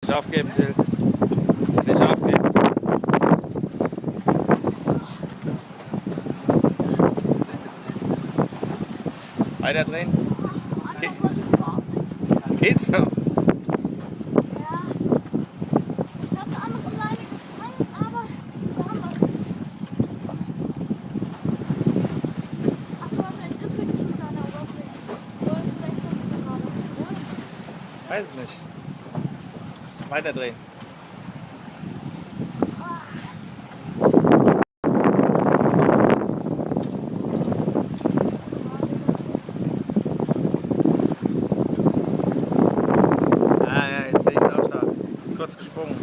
Nicht aufgeben, Teil. Nicht aufgeben. Weiter drehen. Geht's noch? Weiß es nicht. Muss weiter drehen. Ah ja, jetzt sehe ich es auch da. Ist kurz gesprungen.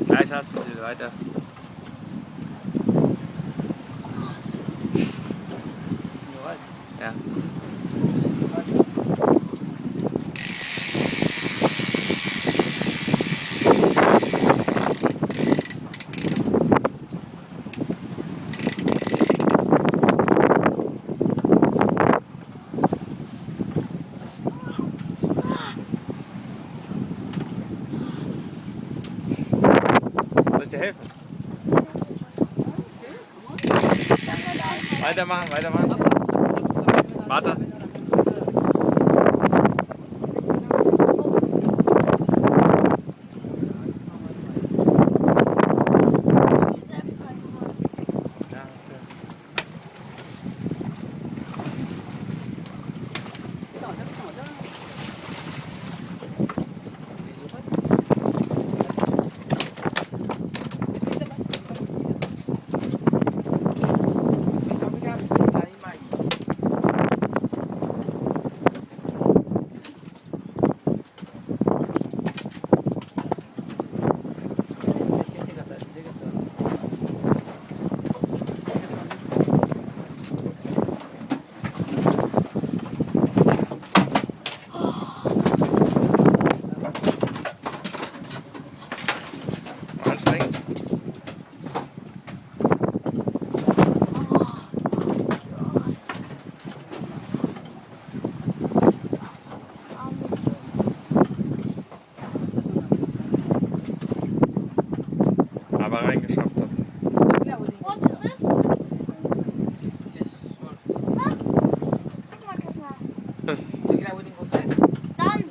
Gleich hast du es weiter. Ja. Soll ich dir helfen? Weitermachen, weitermachen. Warte. Ja, sehr. Anstrengend. Aber reingeschafft hast. What is this? Done.